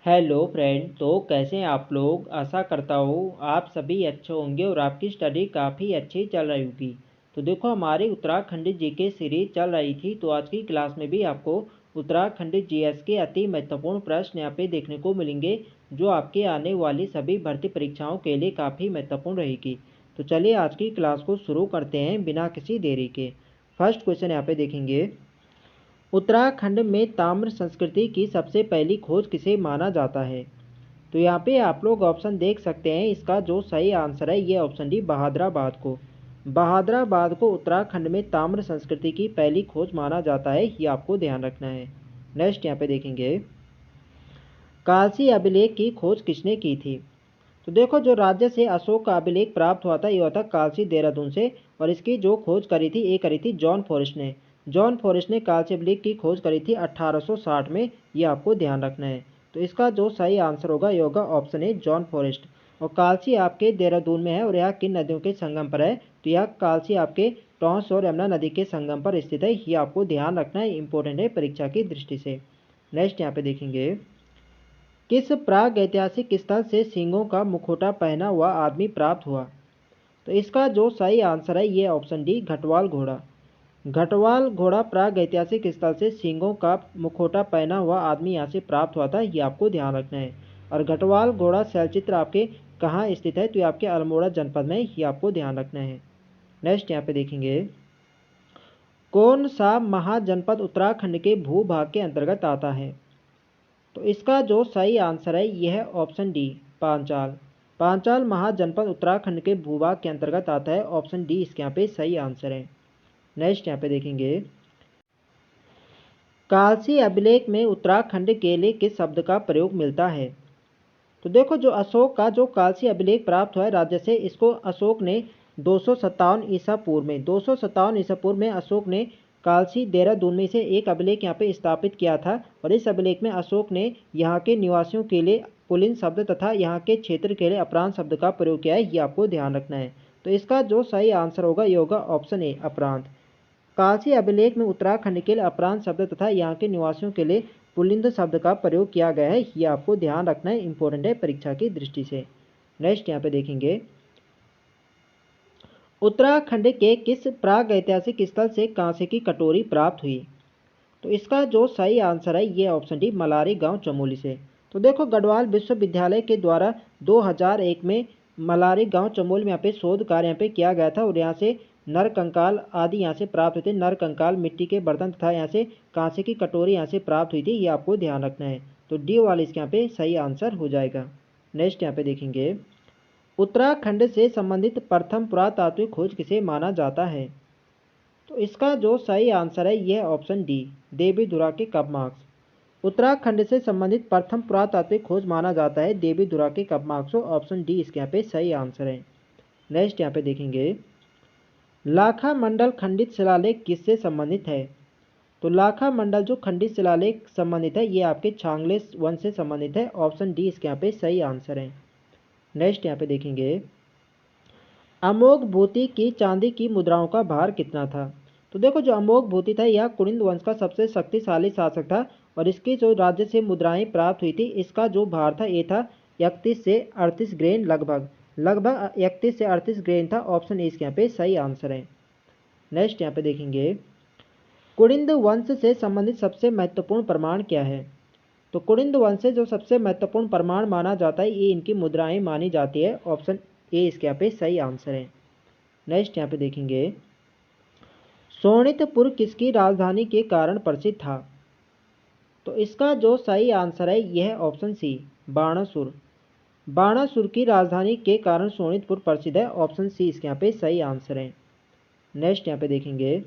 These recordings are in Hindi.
Hello friend. तो कैसे हैं आप लोग। आशा करता हूँ आप सभी अच्छे होंगे और आपकी स्टडी काफ़ी अच्छी चल रही होगी। तो देखो हमारी उत्तराखंड जीके सीरीज चल रही थी, तो आज की क्लास में भी आपको उत्तराखंड जीएस के अति महत्वपूर्ण प्रश्न यहाँ पे देखने को मिलेंगे, जो आपके आने वाली सभी भर्ती परीक्षाओं के लिए काफ़ी महत्वपूर्ण रहेगी। तो चलिए आज की क्लास को शुरू करते हैं बिना किसी देरी के। फर्स्ट क्वेश्चन यहाँ पे देखेंगे, उत्तराखंड में ताम्र संस्कृति की सबसे पहली खोज किसे माना जाता है। तो यहाँ पे आप लोग ऑप्शन देख सकते हैं। इसका जो सही आंसर है ये ऑप्शन डी बहादुराबाद को। बहादुराबाद को उत्तराखंड में ताम्र संस्कृति की पहली खोज माना जाता है, ये आपको ध्यान रखना है। नेक्स्ट यहाँ पे देखेंगे, कालसी अभिलेख की खोज किसने की थी। तो देखो जो राज्य से अशोक का अभिलेख प्राप्त हुआ था ये हुआ था कालसी देहरादून से, और इसकी जो खोज करी थी ये करी थी जॉन फॉरेस्ट ने। जॉन फॉरेस्ट ने कालसी अभिलेख की खोज करी थी 1860 में, ये आपको ध्यान रखना है। तो इसका जो सही आंसर होगा ये होगा ऑप्शन ए जॉन फॉरेस्ट। और कालसी आपके देहरादून में है और यह किन नदियों के संगम पर है। तो यह कालसी आपके टॉन्स और यमुना नदी के संगम पर स्थित है, ये आपको ध्यान रखना है, इंपॉर्टेंट है परीक्षा की दृष्टि से। नेक्स्ट यहाँ पे देखेंगे, किस प्राग ऐतिहासिक स्थल से सींगों का मुखौटा पहना हुआ आदमी प्राप्त हुआ। तो इसका जो सही आंसर है ये ऑप्शन डी घटवाल घोड़ा। घटवाल घोड़ा प्राग ऐतिहासिक स्थल से सींगों का मुखौटा पहना हुआ आदमी यहाँ से प्राप्त हुआ था, ये आपको ध्यान रखना है। और घटवाल घोड़ा शैलचित्र आपके कहाँ स्थित है, तो ये आपके अल्मोड़ा जनपद में, ये आपको ध्यान रखना है। नेक्स्ट यहाँ पे देखेंगे, कौन सा महाजनपद उत्तराखंड के भूभाग के अंतर्गत आता है। तो इसका जो सही आंसर है यह है ऑप्शन डी पांचाल। पांचाल महाजनपद उत्तराखंड के भूभाग के अंतर्गत आता है, ऑप्शन डी इसके यहाँ पे सही आंसर है। नेक्स्ट यहाँ पे देखेंगे, कालसी अभिलेख में उत्तराखंड के लिए किस शब्द का प्रयोग मिलता है। तो देखो जो अशोक का जो कालसी अभिलेख प्राप्त हुआ है राज्य से, इसको अशोक ने 257 ईसा पूर्व में 257 ईसा पूर्व में अशोक ने कालसी देहरादून में से एक अभिलेख यहाँ पे स्थापित किया था। और इस अभिलेख में अशोक ने यहाँ के निवासियों के लिए पुलिन शब्द तथा यहाँ के क्षेत्र के लिए अपरांत शब्द का प्रयोग किया है, ये आपको ध्यान रखना है। तो इसका जो सही आंसर होगा ये होगा ऑप्शन ए अपरांत। कालसी अभिलेख में उत्तराखंड के लिए अपरांत शब्द तथा यहाँ के निवासियों के लिए पुल्लिंद शब्द का प्रयोग किया गया है, ये आपको ध्यान रखना है, इंपॉर्टेंट है परीक्षा की दृष्टि से। नेक्स्ट यहाँ पे देखेंगे, उत्तराखंड के किस प्राग ऐतिहासिक स्थल से कांसे की कटोरी प्राप्त हुई। तो इसका जो सही आंसर है ये ऑप्शन डी मलारी गांव चमोली से। तो देखो गढ़वाल विश्वविद्यालय के द्वारा 2001 में मलारी गांव चमोली में यहाँ पे शोध कार्य यहाँ पे किया गया था, और यहाँ से नर कंकाल आदि यहाँ से प्राप्त हुए थे। नर कंकाल, मिट्टी के बर्तन तथा यहाँ से कांसे की कटोरी यहाँ से प्राप्त हुई थी, ये आपको ध्यान रखना है। तो डी वाला इसके यहाँ पे सही आंसर हो जाएगा। नेक्स्ट यहाँ पे देखेंगे, उत्तराखंड से संबंधित प्रथम पुरातात्विक खोज किसे माना जाता है। तो इसका जो सही आंसर है यह ऑप्शन डी देवीधुरा के कपमार्क्स। उत्तराखंड से संबंधित प्रथम पुरातात्विक खोज माना जाता है देवीधुरा के कपमार्क्स, ऑप्शन डी इसके यहाँ पे सही आंसर है। नेक्स्ट यहाँ पे देखेंगे, लाखा मंडल खंडित शिलालेख किससे संबंधित है। तो लाखा मंडल जो खंडित शिलालेख संबंधित है ये आपके छांगले वंश से संबंधित है, ऑप्शन डी इसके यहाँ पे सही आंसर है। नेक्स्ट यहाँ पे देखेंगे, अमोघ भूति की चांदी की मुद्राओं का भार कितना था। तो देखो जो अमोघ भूति था यह कुनिंद वंश का सबसे शक्तिशाली शासक था, और इसकी जो राज्य से मुद्राएं प्राप्त हुई थी इसका जो भार था ये था 31 से 38 ग्रेन, लगभग 31 से 38 ग्रेन था, ऑप्शन ए इसके यहाँ पे सही आंसर है। नेक्स्ट यहाँ पे देखेंगे, कुनिंद वंश से संबंधित सबसे महत्वपूर्ण प्रमाण क्या है। तो कुनिंद वंश से जो सबसे महत्वपूर्ण प्रमाण माना जाता है ये इनकी मुद्राएं मानी जाती है, ऑप्शन ए इसके यहाँ पे सही आंसर है। नेक्स्ट यहाँ पे देखेंगे, शोणितपुर किसकी राजधानी के कारण प्रसिद्ध था। तो इसका जो सही आंसर है यह ऑप्शन सी बाणासुर। बाणासुर की राजधानी के कारण शोणितपुर प्रसिद्ध है, ऑप्शन सी इसके यहाँ पे सही आंसर है। नेक्स्ट यहाँ पे देखेंगे,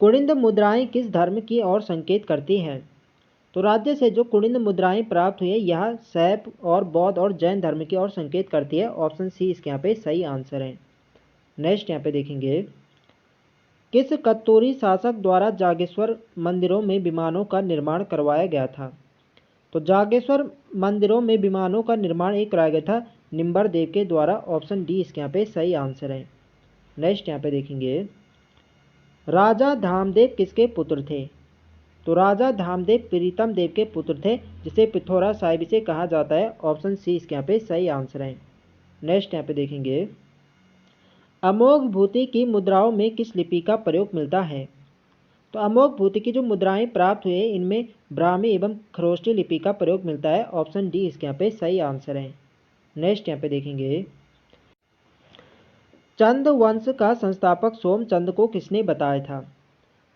कुनिंद मुद्राएं किस धर्म की ओर संकेत करती हैं। तो राज्य से जो कुनिंद मुद्राएं प्राप्त हुई है यह शैव और बौद्ध और जैन धर्म की ओर संकेत करती है, ऑप्शन सी इसके यहाँ पे सही आंसर है। नेक्स्ट यहाँ पे देखेंगे, किस कत्तूरी शासक द्वारा जागेश्वर मंदिरों में विमानों का निर्माण करवाया गया था। तो जागेश्वर मंदिरों में विमानों का निर्माण एक कराया गया था निम्बर देव के द्वारा, ऑप्शन डी इसके यहाँ पे सही आंसर है। नेक्स्ट यहाँ पे देखेंगे, राजा धामदेव किसके पुत्र थे। तो राजा धामदेव प्रीतम देव के पुत्र थे, जिसे पिथौरा साहिब से कहा जाता है। ऑप्शन सी इसके यहाँ पे सही आंसर है। नेक्स्ट यहाँ पे देखेंगे, अमोघ भूति की मुद्राओं में किस लिपि का प्रयोग मिलता है? तो अमोघ भूति की जो मुद्राएं प्राप्त हुए इनमें ब्राह्मी एवं खरोष्टी लिपि का प्रयोग मिलता है। ऑप्शन डी इसके यहाँ पे सही आंसर है। नेक्स्ट यहाँ पे देखेंगे, चंद वंश का संस्थापक सोमचंद को किसने बताया था?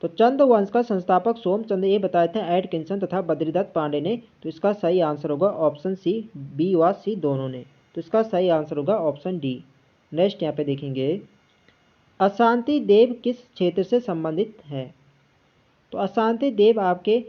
तो चंद वंश का संस्थापक सोमचंद ये बताए थे एडकिंसन तथा बद्रीदत्त पांडे ने। तो इसका सही आंसर होगा ऑप्शन सी, बी व सी दोनों ने। तो इसका सही आंसर होगा ऑप्शन डी। नेक्स्ट यहाँ पे देखेंगे, अशांति देव किस क्षेत्र से संबंधित है? तो अशांति देव आपके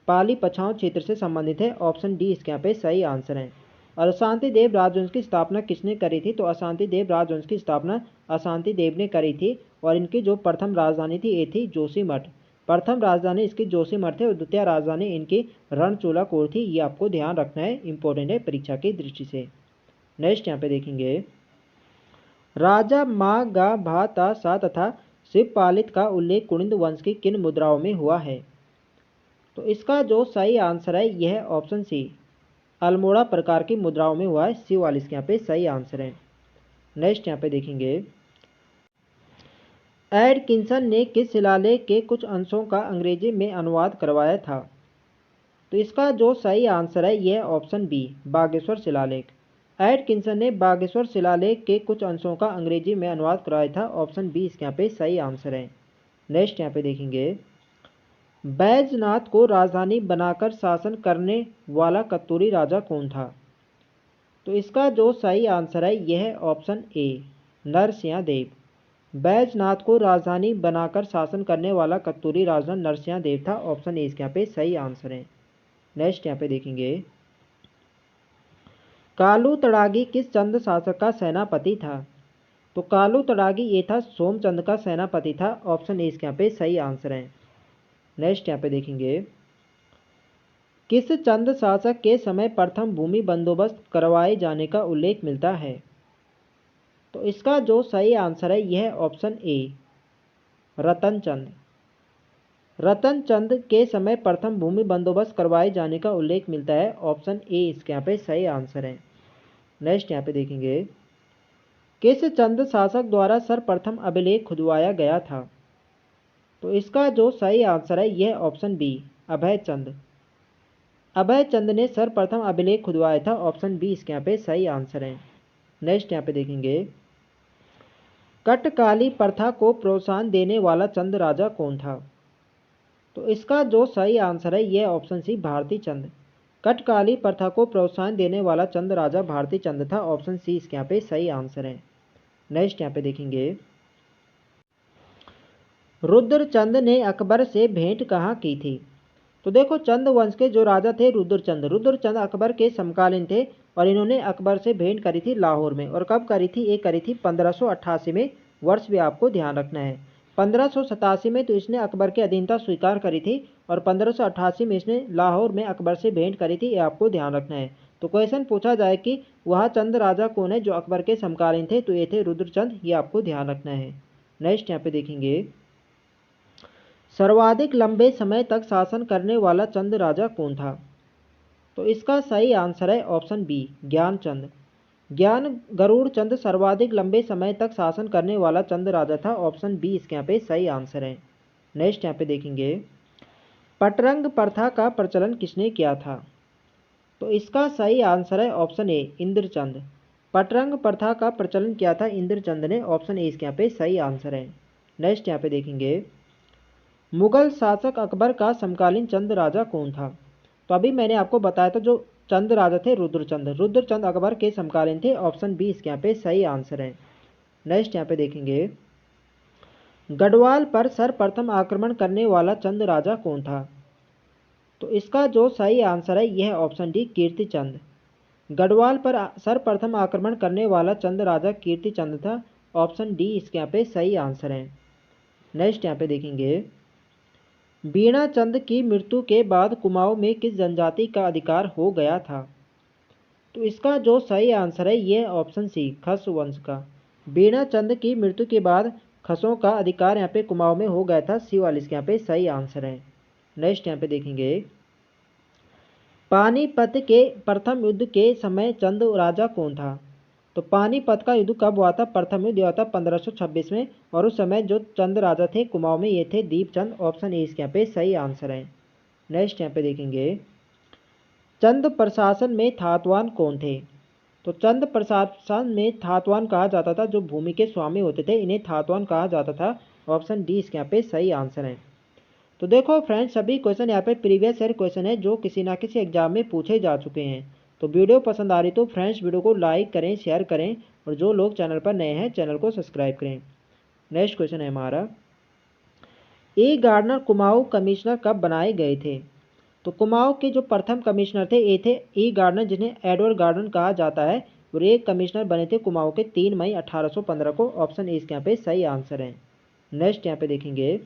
पाली पछाव क्षेत्र से संबंधित है। ऑप्शन डी इसके यहाँ पे सही आंसर है। और अशांति देव राजवंश की स्थापना किसने करी थी? तो अशांति देव राजवंश की स्थापना अशांति देव ने करी थी। और इनकी जो प्रथम राजधानी थी ये थी जोशीमठ। प्रथम राजधानी इसकी जोशीमठ थी और द्वितीय राजधानी इनकी रणचोलाकोर थी। ये आपको ध्यान रखना है, इंपॉर्टेंट है परीक्षा की दृष्टि से। नेक्स्ट यहाँ पे देखेंगे, राजा मा गा भा ता सा तथा शिवपालित का उल्लेख कुणिद वंश की किन मुद्राओं में हुआ है? तो इसका जो सही आंसर है यह ऑप्शन सी, अल्मोड़ा प्रकार की मुद्राओं में हुआ है। सी वाली इसके यहाँ पे सही आंसर है। नेक्स्ट यहाँ पे देखेंगे, एडकिंसन ने किस शिलालेख के कुछ अंशों का अंग्रेजी में अनुवाद करवाया था? तो इसका जो सही आंसर है यह ऑप्शन बी, बागेश्वर शिलालेख। एडकिंसन ने बागेश्वर शिलालेख के कुछ अंशों का अंग्रेजी में अनुवाद करवाया था। ऑप्शन बी इसके यहाँ पे सही आंसर है। नेक्स्ट यहाँ पे देखेंगे, बैजनाथ को राजधानी बनाकर शासन करने वाला कत्तूरी राजा कौन था? तो इसका जो सही आंसर है यह ऑप्शन ए, नरसिंह देव। बैजनाथ को राजधानी बनाकर शासन करने वाला कत्तूरी राजा नरसिंह देव था। ऑप्शन ए इसके यहाँ पे सही आंसर है। नेक्स्ट यहाँ पे देखेंगे, कालू तड़ागी किस चंद शासक का सेनापति था? तो कालू तड़ागी ये था सोमचंद का सेनापति था। ऑप्शन ए इसके यहाँ पे सही आंसर है। नेक्स्ट यहाँ पे देखेंगे, किस चंद शासक के समय प्रथम भूमि बंदोबस्त करवाए जाने का उल्लेख मिलता है? तो इसका जो सही आंसर है यह ऑप्शन ए, रतनचंद। रतनचंद के समय प्रथम भूमि बंदोबस्त करवाए जाने का उल्लेख मिलता है। ऑप्शन ए इसके यहाँ पे सही आंसर है। नेक्स्ट यहाँ पे देखेंगे, किस चंद शासक द्वारा सर्वप्रथम अभिलेख खुदवाया गया था? तो इसका जो सही आंसर है यह ऑप्शन बी, अभय चंद। अभय चंद ने सर्वप्रथम अभिलेख खुदवाया था। ऑप्शन बी इसके यहाँ पे सही आंसर है। नेक्स्ट यहाँ पे देखेंगे, कटकाली प्रथा को प्रोत्साहन देने वाला चंद राजा कौन था? तो इसका जो सही आंसर है यह ऑप्शन सी, भारती चंद। कटकाली प्रथा को प्रोत्साहन देने वाला चंद राजा भारती चंद था। ऑप्शन सी इसके यहाँ पे सही आंसर है। नेक्स्ट यहाँ पे देखेंगे, रुद्रचंद ने अकबर से भेंट कहाँ की थी? तो देखो, चंद वंश के जो राजा थे रुद्रचंद, रुद्रचंद अकबर के समकालीन थे और इन्होंने अकबर से भेंट करी थी लाहौर में। और कब करी थी? ये करी थी 1588 में। वर्ष भी आपको ध्यान रखना है। 1587 में तो इसने अकबर की अधीनता स्वीकार करी थी और 1588 में इसने लाहौर में अकबर से भेंट करी थी। ये आपको ध्यान रखना है। तो क्वेश्चन पूछा जाए कि वह चंद राजा कौन है जो अकबर के समकालीन थे, तो ये थे रुद्रचंद। ये आपको ध्यान रखना है। नेक्स्ट यहाँ पे देखेंगे, सर्वाधिक लंबे समय तक शासन करने वाला चंद राजा कौन था? तो इसका सही आंसर है ऑप्शन बी, ज्ञानचंद। ज्ञान गरुड़ चंद सर्वाधिक लंबे समय तक शासन करने वाला चंद राजा था। ऑप्शन बी इसके यहाँ पे सही आंसर है। नेक्स्ट यहाँ पे देखेंगे, पटरंग प्रथा का प्रचलन किसने किया था? तो इसका सही आंसर है ऑप्शन ए, इंद्रचंद। पटरंग प्रथा का प्रचलन किया था इंद्रचंद ने। ऑप्शन ए इसके यहाँ पे सही आंसर है। नेक्स्ट यहाँ पे देखेंगे, मुगल शासक अकबर का समकालीन चंद राजा कौन था? तो अभी मैंने आपको बताया था जो चंद राजा थे रुद्रचंद। रुद्रचंद अकबर के समकालीन थे। ऑप्शन बी इसके यहाँ पे सही आंसर है। नेक्स्ट यहाँ पे देखेंगे, गढ़वाल पर सर्वप्रथम आक्रमण करने वाला चंद राजा कौन था? तो इसका जो सही आंसर है यह ऑप्शन डी, कीर्तिचंद। गढ़वाल पर सर्वप्रथम आक्रमण करने वाला चंद राजा कीर्तिचंद था। ऑप्शन डी इसके यहाँ पे सही आंसर है। नेक्स्ट यहाँ पे देखेंगे, बीणाचंद की मृत्यु के बाद कुमाऊं में किस जनजाति का अधिकार हो गया था? तो इसका जो सही आंसर है यह ऑप्शन सी, खस वंश का। बीणाचंद की मृत्यु के बाद खसों का अधिकार यहाँ पे कुमाऊं में हो गया था। सी वाली इसके यहाँ पे सही आंसर है। नेक्स्ट यहाँ पे देखेंगे, पानीपत के प्रथम युद्ध के समय चंद राजा कौन था। तो पानीपत का युद्ध कब हुआ था, प्रथम युद्ध हुआ था 1526 में, और उस समय जो चंद राजा थे कुमाऊं में ये थे दीपचंद। ऑप्शन ए इसके यहाँ पे सही आंसर है। नेक्स्ट यहाँ पे देखेंगे, चंद प्रशासन में थातवान कौन थे। तो चंद प्रशासन में थातवान कहा जाता था जो भूमि के स्वामी होते थे, इन्हें थातवान कहा जाता था। ऑप्शन डी इसके यहाँ पे सही आंसर है। तो देखो फ्रेंड्स, सभी क्वेश्चन यहाँ पे प्रीवियस ईयर क्वेश्चन है जो किसी ना किसी एग्जाम में पूछे जा चुके हैं। तो वीडियो पसंद आ रही तो फ्रेंड्स वीडियो को लाइक करें, शेयर करें, और जो लोग चैनल पर नए हैं चैनल को सब्सक्राइब करें। नेक्स्ट क्वेश्चन है हमारा, ई गार्डनर कुमाऊं कमिश्नर कब बनाए गए थे। तो कुमाऊं के जो प्रथम कमिश्नर थे ये थे ई गार्डनर, जिन्हें एडवर्ड गार्डन कहा जाता है, और ये कमिश्नर बने थे कुमाऊं के 3 मई 1815 को। ऑप्शन ए इसके यहाँ पे सही आंसर है। नेक्स्ट यहाँ पे देखेंगे,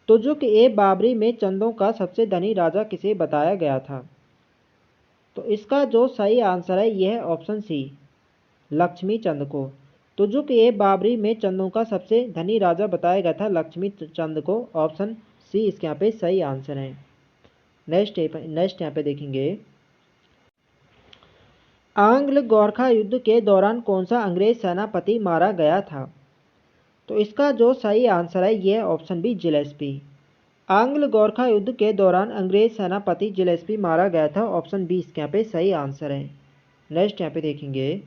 तुजुक ए बाबरी में चंदों का सबसे धनी राजा किसे बताया गया था। तो इसका जो सही आंसर है यह है ऑप्शन सी, लक्ष्मी चंद को। तुजुक ए बाबरी में चंदों का सबसे धनी राजा बताया गया था लक्ष्मी चंद को। ऑप्शन सी इसके यहाँ पे सही आंसर है। नेक्स्ट यहाँ पे देखेंगे, आंग्ल गोरखा युद्ध के दौरान कौन सा अंग्रेज सेनापति मारा गया था। तो इसका जो सही आंसर है यह ऑप्शन बी, जिलेस्पी। आंग्ल गोरखा युद्ध के दौरान अंग्रेज सेनापति जिलेस्पी मारा गया था। ऑप्शन बी इसके यहाँ पे सही आंसर है। नेक्स्ट यहाँ पे देखेंगे,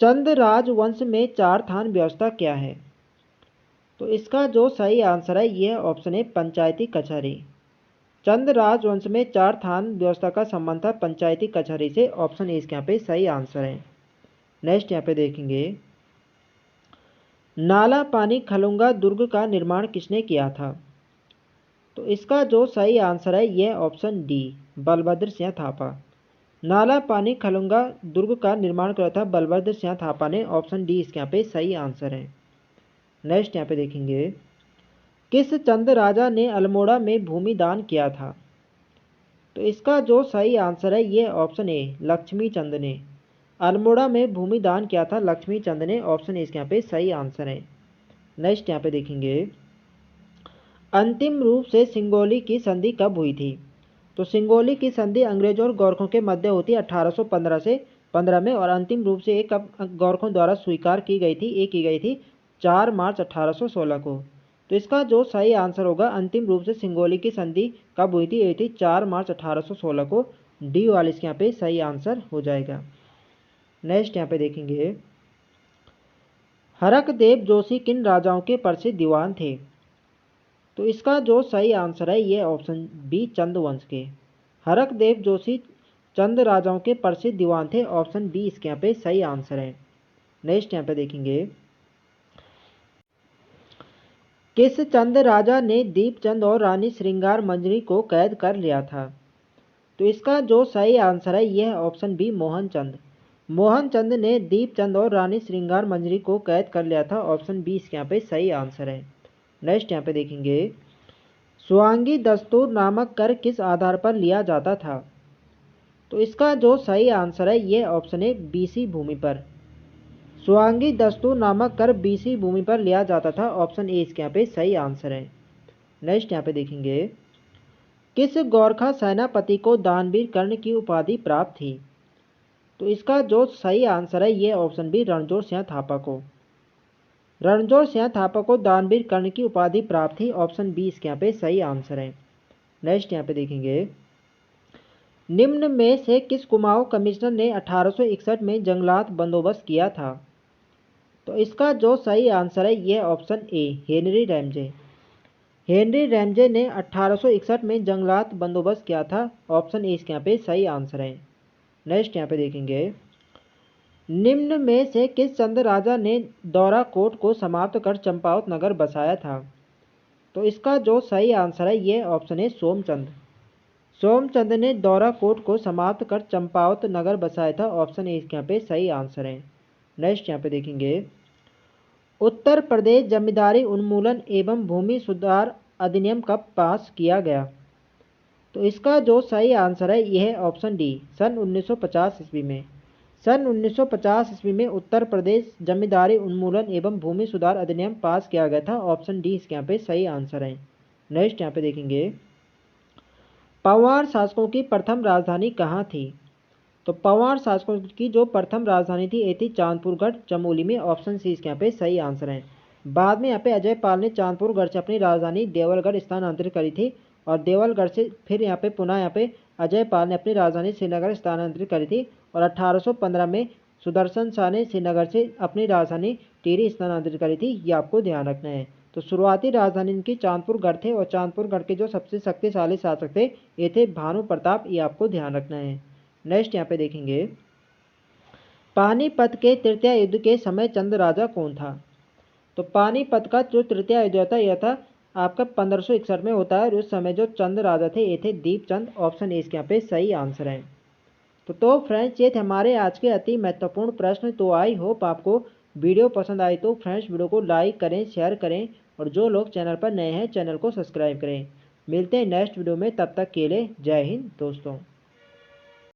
चंद राजवंश में चार थान व्यवस्था क्या है। तो इसका जो सही आंसर है यह ऑप्शन है, पंचायती कचहरी। चंद राजवंश में चार थान व्यवस्था का संबंध था पंचायती कचहरी से। ऑप्शन ए इसके यहाँ पे सही आंसर है। नेक्स्ट यहाँ पे देखेंगे, नाला पानी खलुंगा दुर्ग का निर्माण किसने किया था। तो इसका जो सही आंसर है यह ऑप्शन डी, बलभद्र सिंह थापा। नाला पानी खलुंगा दुर्ग का निर्माण किया था बलभद्र सिंह थापा ने। ऑप्शन डी इसके यहाँ पे सही आंसर है। नेक्स्ट यहाँ पे देखेंगे, किस चंद राजा ने अल्मोड़ा में भूमि दान किया था। तो इसका जो सही आंसर है यह ऑप्शन ए, लक्ष्मी चंद ने। अल्मोड़ा में भूमि दान किया था लक्ष्मी चंद ने। ऑप्शन ए इसके यहाँ पे सही आंसर है। नेक्स्ट यहाँ पे देखेंगे, अंतिम रूप से सिंगोली की संधि कब हुई थी। तो सिंगोली की संधि अंग्रेजों और गोरखों के मध्य होती है 1815 से 15 में, और अंतिम रूप से एक गोरखों द्वारा स्वीकार की गई थी, की गई थी 4 मार्च 1816 को। तो इसका जो सही आंसर होगा, अंतिम रूप से सिंगोली की संधि कब हुई थी, ये थी 4 मार्च 1816 को। डी वाले इसके यहाँ पे सही आंसर हो जाएगा। नेक्स्ट यहाँ पे देखेंगे, हरकदेव जोशी किन राजाओं के प्रसिद्ध दीवान थे। तो इसका जो सही आंसर है ये ऑप्शन बी, चंद वंश के। हरकदेव जोशी चंद राजाओं के प्रसिद्ध दीवान थे। ऑप्शन बी इसके यहाँ पे सही आंसर है। नेक्स्ट यहाँ पे देखेंगे, किस चंद राजा ने दीपचंद और रानी श्रृंगार मंजरी को कैद कर लिया था। तो इसका जो सही आंसर है यह ऑप्शन बी, मोहनचंद। मोहनचंद ने दीपचंद और रानी श्रृंगार मंजरी को कैद कर लिया था। ऑप्शन बी इसके यहाँ पे सही आंसर है। नेक्स्ट यहाँ पे देखेंगे, स्वांगी दस्तूर नामक कर किस आधार पर लिया जाता था। तो इसका जो सही आंसर है ये ऑप्शन है, बीसी भूमि पर। स्वांगी दस्तूर नामक कर बीसी भूमि पर लिया जाता था। ऑप्शन ए इसके यहाँ पे सही आंसर है। नेक्स्ट यहाँ पे देखेंगे, किस गोरखा सेनापति को दानवीर कर्ण की उपाधि प्राप्त थी। तो इसका जो सही आंसर है ये ऑप्शन बी, रणजोर सिंह थापा को। रणजोर सिंह थापा को दानवीर कर्ण की उपाधि प्राप्त थी। ऑप्शन बी इसके यहाँ पे सही आंसर है। नेक्स्ट यहाँ पे देखेंगे, निम्न में से किस कुमाऊं कमिश्नर ने 1861 में जंगलात बंदोबस्त किया था। तो इसका जो सही आंसर है यह option A, Henry Ramsay. Henry Ramsay ने 1861 में जंगलात बंदोबस्त किया था। ऑप्शन ए इसके यहाँ पे सही आंसर है। नेक्स्ट यहाँ पे देखेंगे, निम्न में से किस चंद राजा ने दौरा कोट को समाप्त कर चंपावत नगर बसाया था। तो इसका जो सही आंसर है ये ऑप्शन है, सोमचंद। सोमचंद ने दौरा कोट को समाप्त कर चंपावत नगर बसाया था। ऑप्शन ए इसके यहाँ पे सही आंसर है। नेक्स्ट यहाँ पे देखेंगे, उत्तर प्रदेश जमींदारी उन्मूलन एवं भूमि सुधार अधिनियम कब पास किया गया। तो इसका जो सही आंसर है यह है ऑप्शन डी, सन 1950 ईस्वी में। सन 1950 ईस्वी में उत्तर प्रदेश जमींदारी उन्मूलन एवं भूमि सुधार अधिनियम पास किया गया था। ऑप्शन डी इसके यहाँ पे सही आंसर है। नेक्स्ट यहाँ पे देखेंगे, पवार शासकों की प्रथम राजधानी कहाँ थी? तो पवार शासकों की जो प्रथम राजधानी थी ये थी चांदपुरगढ़ चमोली में। ऑप्शन सी इसके यहाँ पे सही आंसर है। बाद में यहाँ पे अजय पाल ने चांदपुरगढ़ से अपनी राजधानी देवलगढ़ स्थानांतरित करी थी और देवलगढ़ से फिर यहाँ पे पुनः यहाँ पे अजय पाल ने अपनी राजधानी श्रीनगर स्थानांतरित करी थी और 1815 में सुदर्शन शाह ने श्रीनगर से अपनी राजधानी टिहरी स्थानांतरित करी थी। ये आपको ध्यान रखना है। तो शुरुआती राजधानी इनकी चांदपुरगढ़ थे और चांदपुरगढ़ के जो सबसे शक्तिशाली शासक थे ये थे भानु प्रताप। ये आपको ध्यान रखना है। नेक्स्ट यहाँ पे देखेंगे, पानीपत के तृतीय युद्ध के समय चंद राजा कौन था? तो पानीपत का जो तृतीय युद्ध था यह था आपका 1561 में होता है और उस समय जो चंद राजा थे ये थे दीपचंद। ऑप्शन ए इसके यहाँ पे सही आंसर है। तो फ्रेंड्स ये थे हमारे आज के अति महत्वपूर्ण प्रश्न। तो आई होप आपको वीडियो पसंद आई। तो फ्रेंड्स वीडियो को लाइक करें, शेयर करें और जो लोग चैनल पर नए हैं चैनल को सब्सक्राइब करें। मिलते हैं नेक्स्ट वीडियो में, तब तक के लिए जय हिंद दोस्तों।